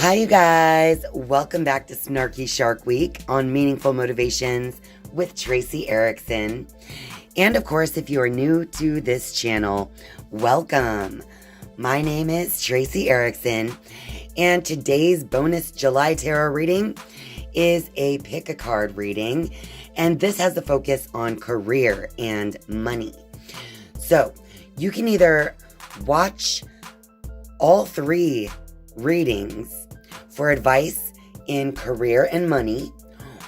Hi, you guys. Welcome back to Snarky Shark Week on Meaningful Motivations with Tracey Erickson. And of course, if you are new to this channel, welcome. My name is Tracey Erickson, and today's bonus July tarot reading is a pick a card reading, and this has a focus on career and money. So you can either watch all three readings for advice in career and money,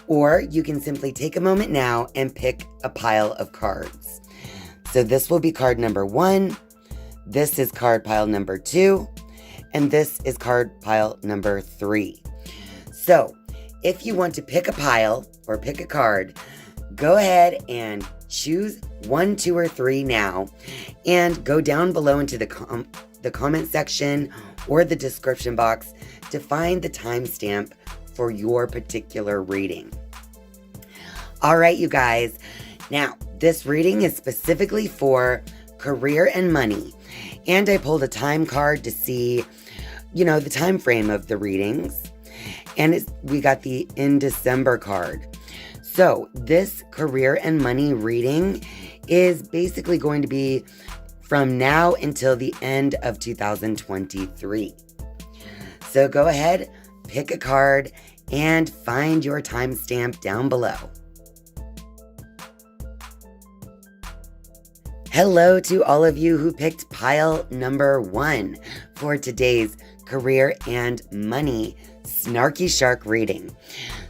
or you can simply take a moment now and pick a pile of cards. So this will be card number 1, this is card pile number 2, and this is card pile number 3. So if you want to pick a pile or pick a card, go ahead and choose 1, 2, or 3 now, and go down below into the comment section or the description box to find the timestamp for your particular reading. All right, you guys. Now, this reading is specifically for career and money, and I pulled a time card to see, the time frame of the readings, and we got the in December card. So this career and money reading is basically going to be from now until the end of 2023. So go ahead, pick a card, and find your timestamp down below. Hello to all of you who picked pile number 1 for today's career and money Snarky Shark reading.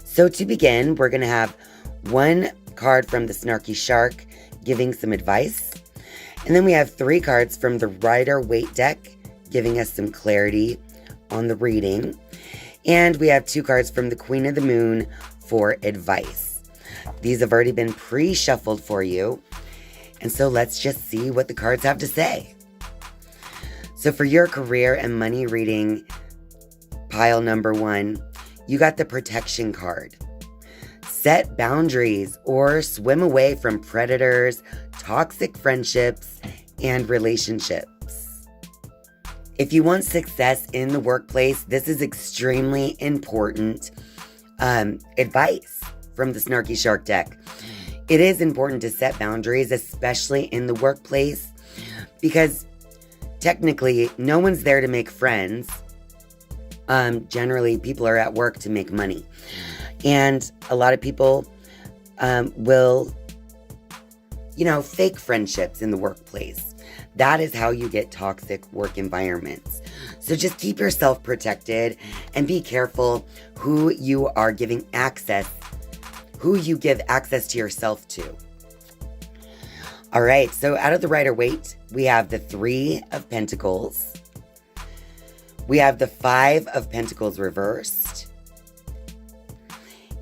So to begin, we're going to have one card from the Snarky Shark giving some advice. And then we have 3 cards from the Rider-Waite deck giving us some clarity on the reading. And we have 2 cards from the Queen of the Moon for advice. These have already been pre-shuffled for you. And so let's just see what the cards have to say. So for your career and money reading, pile number 1, you got the protection card. Set boundaries or swim away from predators, toxic friendships, and relationships. If you want success in the workplace, this is extremely important advice from the Snarky Shark deck. It is important to set boundaries, especially in the workplace, because technically no one's there to make friends. Generally, people are at work to make money. And a lot of people will, fake friendships in the workplace. That is how you get toxic work environments. So just keep yourself protected and be careful who you are giving access, who you give access to yourself to. All right, so out of the Rider-Waite, we have the 3 of Pentacles. We have the 5 of Pentacles reversed.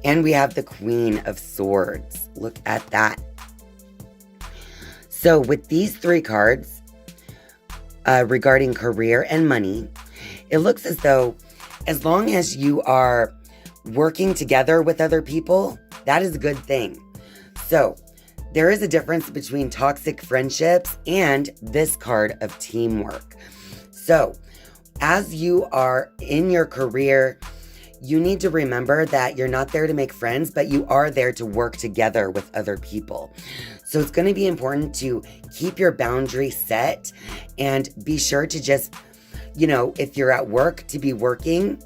And we have the Queen of Swords. Look at that. So with these 3 cards regarding career and money, it looks as though as long as you are working together with other people, that is a good thing. So there is a difference between toxic friendships and this card of teamwork. So as you are in your career, you need to remember that you're not there to make friends, but you are there to work together with other people. So it's going to be important to keep your boundary set and be sure to just, if you're at work, to be working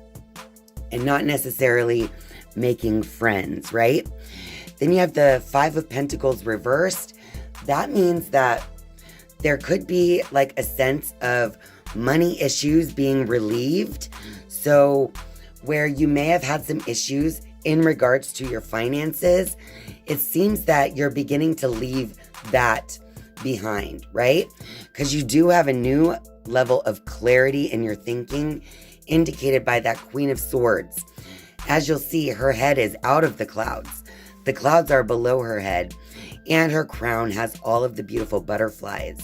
and not necessarily making friends, right? Then you have the 5 of Pentacles reversed. That means that there could be like a sense of money issues being relieved. So where you may have had some issues in regards to your finances, it seems that you're beginning to leave that behind, right? Because you do have a new level of clarity in your thinking, indicated by that Queen of Swords. As you'll see, her head is out of the clouds. The clouds are below her head, and her crown has all of the beautiful butterflies.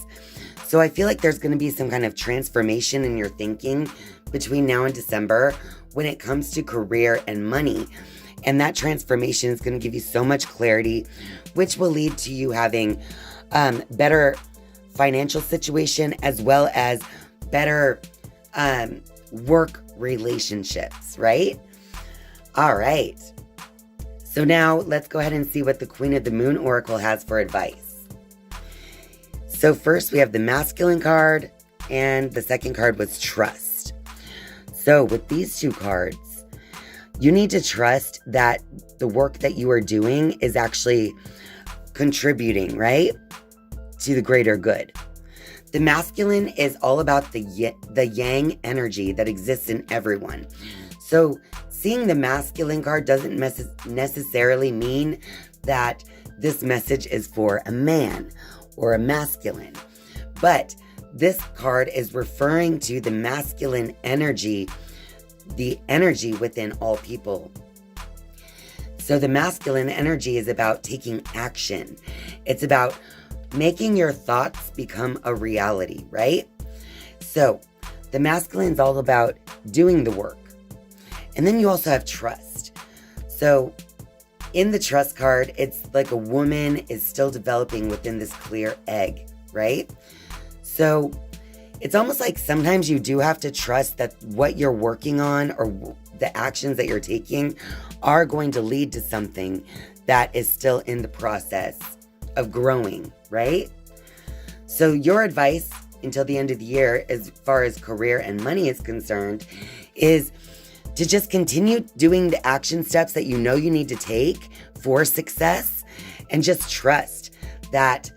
So I feel like there's going to be some kind of transformation in your thinking between now and December when it comes to career and money. And that transformation is going to give you so much clarity, which will lead to you having better financial situation as well as better work relationships, right? All right. So now let's go ahead and see what the Queen of the Moon Oracle has for advice. So first we have the masculine card, and the second card was trust. So with these two cards, you need to trust that the work that you are doing is actually contributing, right, to the greater good. The masculine is all about the yang energy that exists in everyone. So seeing the masculine card doesn't necessarily mean that this message is for a man or a masculine. But this card is referring to the masculine energy, the energy within all people. So the masculine energy is about taking action. It's about making your thoughts become a reality, right? So the masculine is all about doing the work. And then you also have trust. So in the trust card, it's like a woman is still developing within this clear egg, right? So it's almost like sometimes you do have to trust that what you're working on or the actions that you're taking are going to lead to something that is still in the process of growing, right? So your advice until the end of the year, as far as career and money is concerned, is to just continue doing the action steps that you know you need to take for success, and just trust that,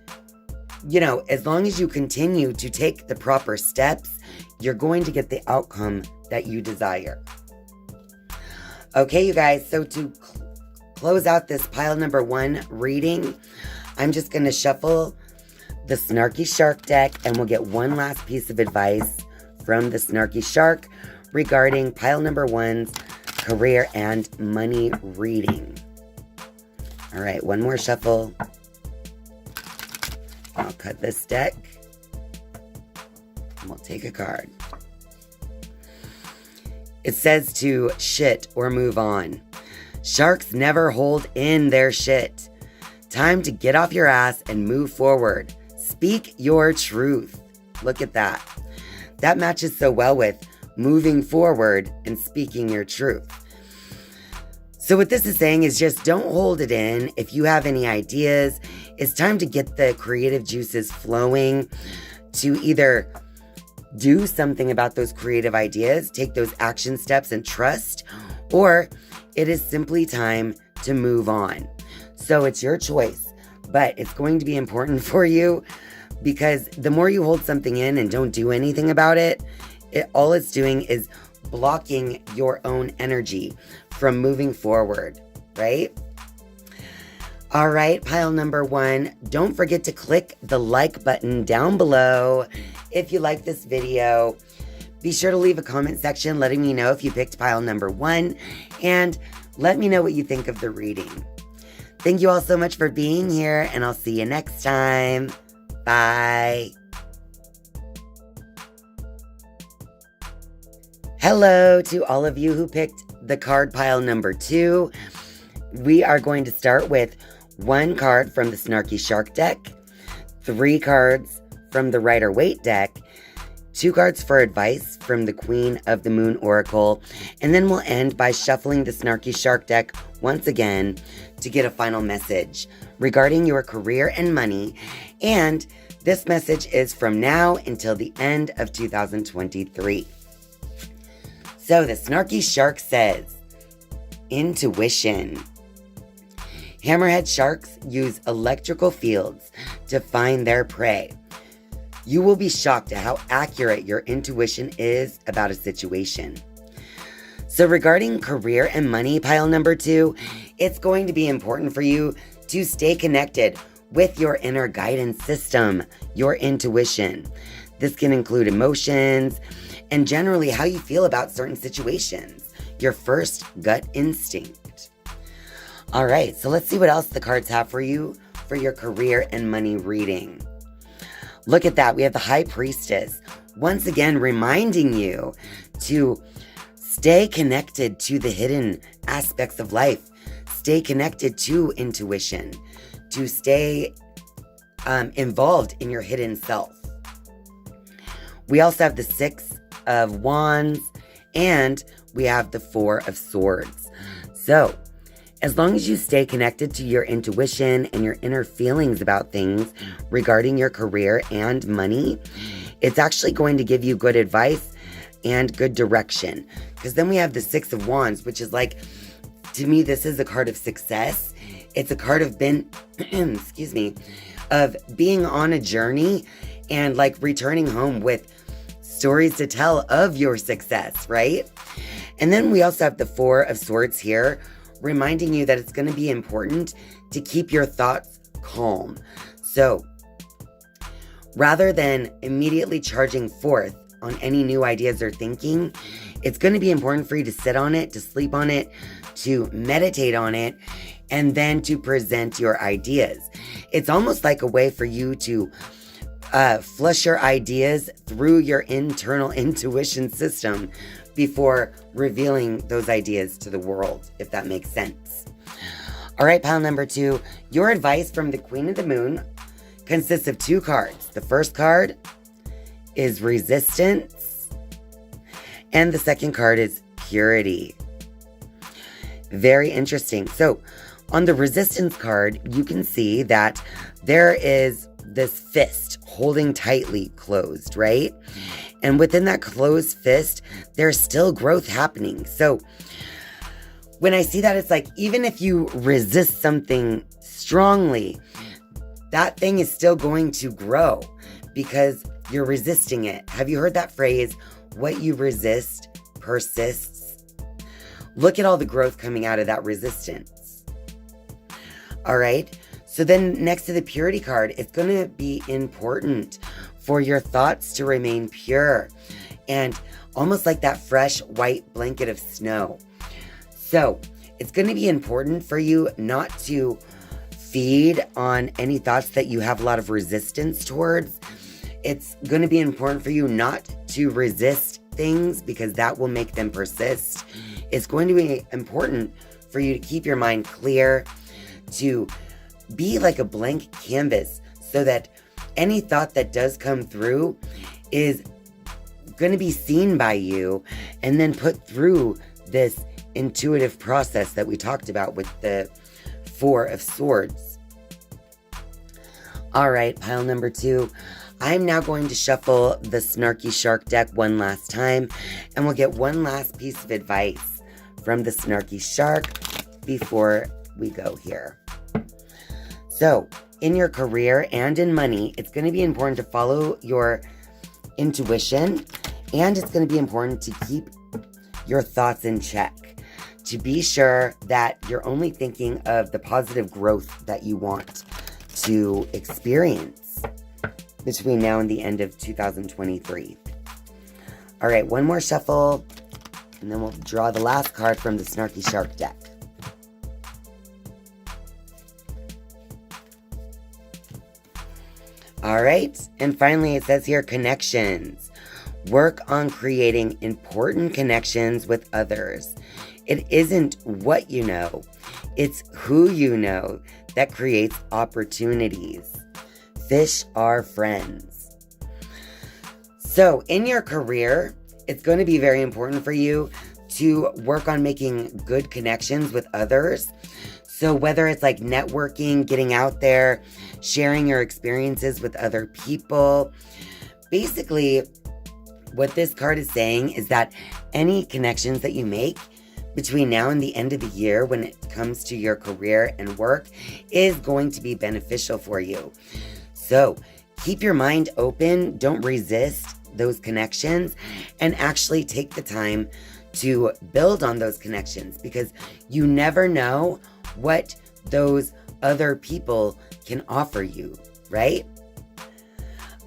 you know, as long as you continue to take the proper steps, you're going to get the outcome that you desire. Okay, you guys, so to close out this pile number 1 reading, I'm just going to shuffle the Snarky Shark deck, and we'll get one last piece of advice from the Snarky Shark regarding pile number 1's career and money reading. All right, one more shuffle. I'll cut this deck, and we'll take a card. It says to shit or move on. Sharks never hold in their shit. Time to get off your ass and move forward. Speak your truth. Look at that. That matches so well with moving forward and speaking your truth. So what this is saying is just don't hold it in. If you have any ideas, it's time to get the creative juices flowing to either do something about those creative ideas, take those action steps and trust, or it is simply time to move on. So it's your choice, but it's going to be important for you, because the more you hold something in and don't do anything about it, all it's doing is blocking your own energy from moving forward, right? All right, pile number 1, don't forget to click the like button down below if you like this video. Be sure to leave a comment section letting me know if you picked pile number 1, and let me know what you think of the reading. Thank you all so much for being here, and I'll see you next time. Bye. Hello to all of you who picked the card pile number 2. We are going to start with 1 card from the Snarky Shark deck, 3 cards from the Rider-Waite deck, 2 cards for advice from the Queen of the Moon Oracle, and then we'll end by shuffling the Snarky Shark deck once again to get a final message regarding your career and money. And this message is from now until the end of 2023. So the Snarky Shark says, intuition. Hammerhead sharks use electrical fields to find their prey. You will be shocked at how accurate your intuition is about a situation. So regarding career and money, pile number 2, it's going to be important for you to stay connected with your inner guidance system, your intuition. This can include emotions and generally how you feel about certain situations, your first gut instinct. All right, so let's see what else the cards have for you for your career and money reading. Look at that. We have the High Priestess, once again reminding you to stay connected to the hidden aspects of life. Stay connected to intuition, to stay involved in your hidden self. We also have the 6 of Wands, And we have the Four of Swords. So, as long as you stay connected to your intuition and your inner feelings about things regarding your career and money, it's actually going to give you good advice and good direction. Because then we have the Six of Wands, which is like, to me, this is a card of success. It's a card of of being on a journey and like returning home with stories to tell of your success, right? And then we also have the Four of Swords here, reminding you that it's going to be important to keep your thoughts calm. So rather than immediately charging forth on any new ideas or thinking, it's going to be important for you to sit on it, to sleep on it, to meditate on it, and then to present your ideas. It's almost like a way for you to flush your ideas through your internal intuition system before revealing those ideas to the world, if that makes sense. All right, pile number 2, your advice from the Queen of the Moon consists of 2 cards. The first card is resistance, and the second card is purity. Very interesting. So on the resistance card, you can see that there is this fist holding tightly closed, right? And within that closed fist, there's still growth happening. So when I see that, it's like, even if you resist something strongly, that thing is still going to grow because you're resisting it. Have you heard that phrase, what you resist persists? Look at all the growth coming out of that resistance. All right. So then next to the purity card, it's going to be important for your thoughts to remain pure and almost like that fresh white blanket of snow. So it's going to be important for you not to feed on any thoughts that you have a lot of resistance towards. It's going to be important for you not to resist things because that will make them persist. It's going to be important for you to keep your mind clear, to be like a blank canvas so that any thought that does come through is going to be seen by you and then put through this intuitive process that we talked about with the Four of Swords. All right, pile number 2. I'm now going to shuffle the Snarky Shark deck one last time, and we'll get one last piece of advice from the Snarky Shark before we go here. So, in your career and in money, it's going to be important to follow your intuition, and it's going to be important to keep your thoughts in check, to be sure that you're only thinking of the positive growth that you want to experience between now and the end of 2023. All right, one more shuffle, and then we'll draw the last card from the Snarky Shark deck. All right, and finally it says here, connections. Work on creating important connections with others. It isn't what you know, it's who you know that creates opportunities. Fish are friends. So in your career, it's going to be very important for you to work on making good connections with others. So whether it's like networking, getting out there, sharing your experiences with other people, basically what this card is saying is that any connections that you make between now and the end of the year when it comes to your career and work is going to be beneficial for you. So keep your mind open, don't resist those connections, and actually take the time to build on those connections because you never know what those other people can offer you, right?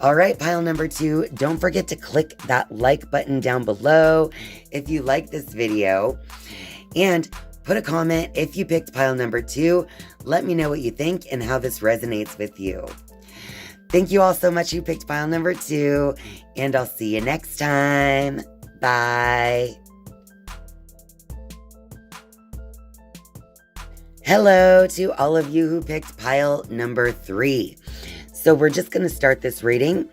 All right, pile number 2, don't forget to click that like button down below if you like this video, and put a comment if you picked pile number 2. Let me know what you think and how this resonates with you. Thank you all so much who picked pile number 2, and I'll see you next time. Bye. Hello to all of you who picked pile number 3. So we're just going to start this reading.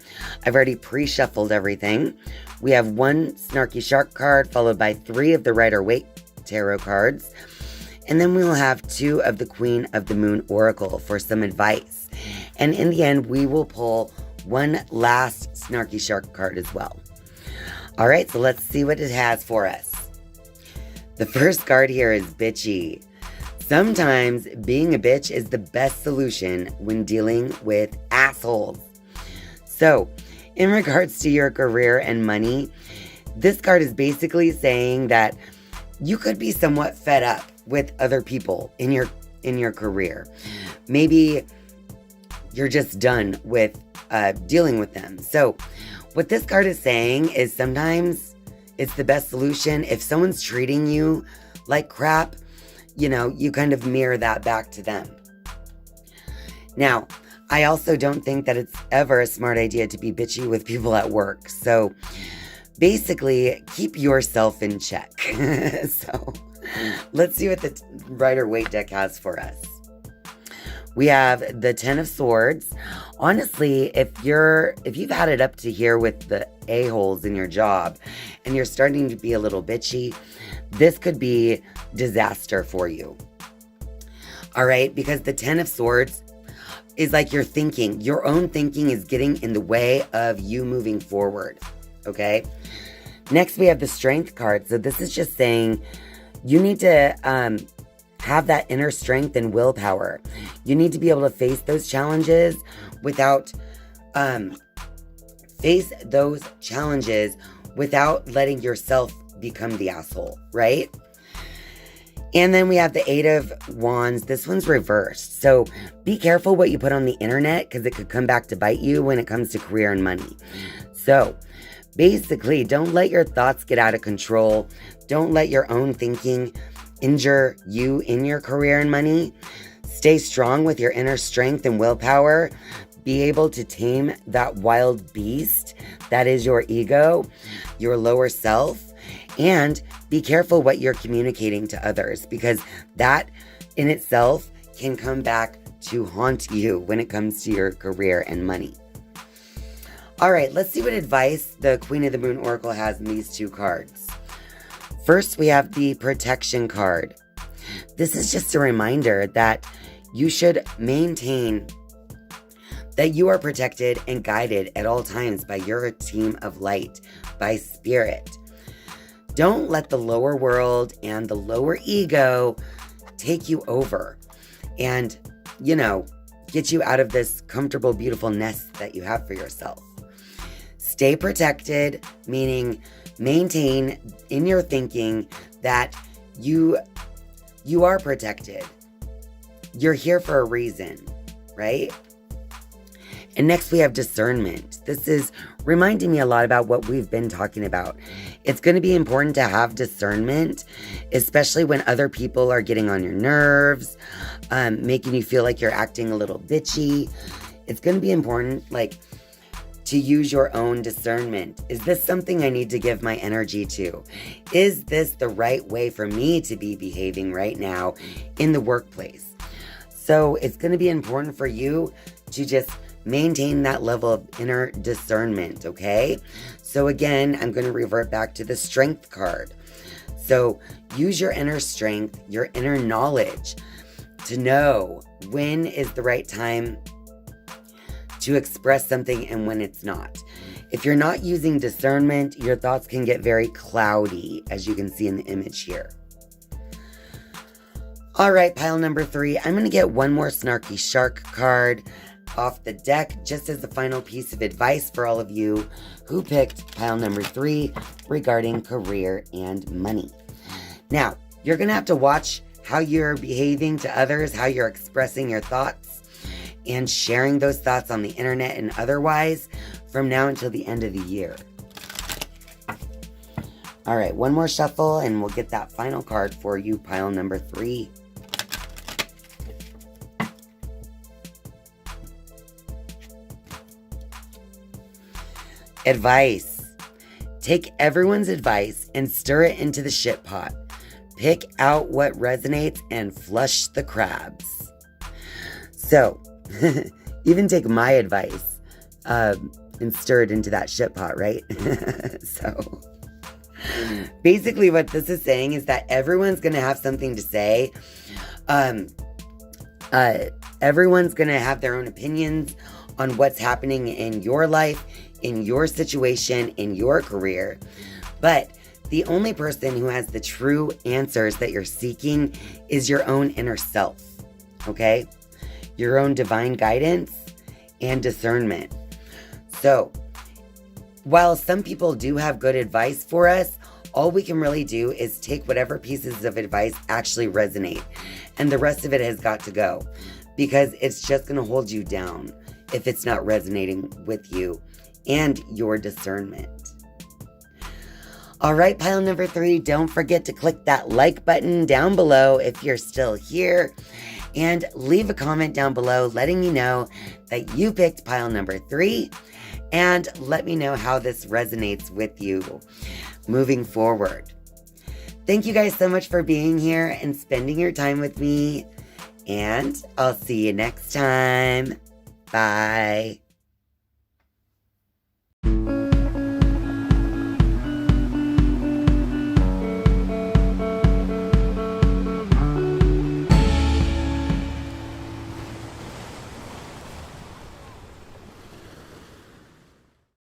I've already pre-shuffled everything. We have one Snarky Shark card followed by 3 of the Rider-Waite tarot cards. And then we will have 2 of the Queen of the Moon Oracle for some advice. And in the end, we will pull one last Snarky Shark card as well. All right, so let's see what it has for us. The first card here is bitchy. Sometimes being a bitch is the best solution when dealing with assholes. So, in regards to your career and money, this card is basically saying that you could be somewhat fed up with other people in your career. Maybe you're just done with dealing with them. So what this card is saying is sometimes it's the best solution. If someone's treating you like crap, you kind of mirror that back to them. Now, I also don't think that it's ever a smart idea to be bitchy with people at work. So basically, keep yourself in check. So let's see what the Rider-Waite deck has for us. We have the 10 of Swords. Honestly, if you've had it up to here with the a-holes in your job and you're starting to be a little bitchy, this could be disaster for you. All right, because the 10 of Swords is like your thinking. Your own thinking is getting in the way of you moving forward. Okay? Next, we have the Strength card. So this is just saying you need to have that inner strength and willpower. You need to be able to face those challenges without letting yourself become the asshole, right? And then we have the 8 of Wands. This one's reversed. So be careful what you put on the internet because it could come back to bite you when it comes to career and money. So basically, don't let your thoughts get out of control. Don't let your own thinking injure you in your career and money. Stay strong with your inner strength and willpower. Be able to tame that wild beast that is your ego, your lower self, and be careful what you're communicating to others because that in itself can come back to haunt you when it comes to your career and money. All right, let's see what advice the Queen of the Moon Oracle has in these 2 cards. First, we have the Protection card. This is just a reminder that you should maintain that you are protected and guided at all times by your team of light, by spirit. Don't let the lower world and the lower ego take you over and, get you out of this comfortable, beautiful nest that you have for yourself. Stay protected, meaning maintain in your thinking that you are protected. You're here for a reason, right? And next we have discernment. This is reminding me a lot about what we've been talking about. It's going to be important to have discernment, especially when other people are getting on your nerves, making you feel like you're acting a little bitchy. It's going to be important, to use your own discernment. Is this something I need to give my energy to? Is this the right way for me to be behaving right now in the workplace? So it's going to be important for you to just maintain that level of inner discernment, okay? So again, I'm going to revert back to the Strength card. So use your inner strength, your inner knowledge to know when is the right time to express something and when it's not. If you're not using discernment, your thoughts can get very cloudy, as you can see in the image here. All right, pile number 3. I'm going to get one more Snarky Shark card off the deck just as the final piece of advice for all of you who picked pile number 3 regarding career and money. Now, you're going to have to watch how you're behaving to others, how you're expressing your thoughts, and sharing those thoughts on the internet and otherwise from now until the end of the year. All right, one more shuffle and we'll get that final card for you, pile number 3. Advice. Take everyone's advice and stir it into the shit pot. Pick out what resonates and flush the crabs. So, even take my advice. and stir it into that shit pot, right? So basically what this is saying is that everyone's going to have something to say. Everyone's going to have their own opinions on what's happening in your life, in your situation, in your career. But the only person who has the true answers that you're seeking is your own inner self, okay? Your own divine guidance and discernment. So, while some people do have good advice for us, all we can really do is take whatever pieces of advice actually resonate. And the rest of it has got to go, because it's just going to hold you down if it's not resonating with you and your discernment. All right, pile number 3, don't forget to click that like button down below if you're still here, and leave a comment down below letting me know that you picked pile number 3, and let me know how this resonates with you moving forward. Thank you guys so much for being here and spending your time with me, and I'll see you next time. Bye.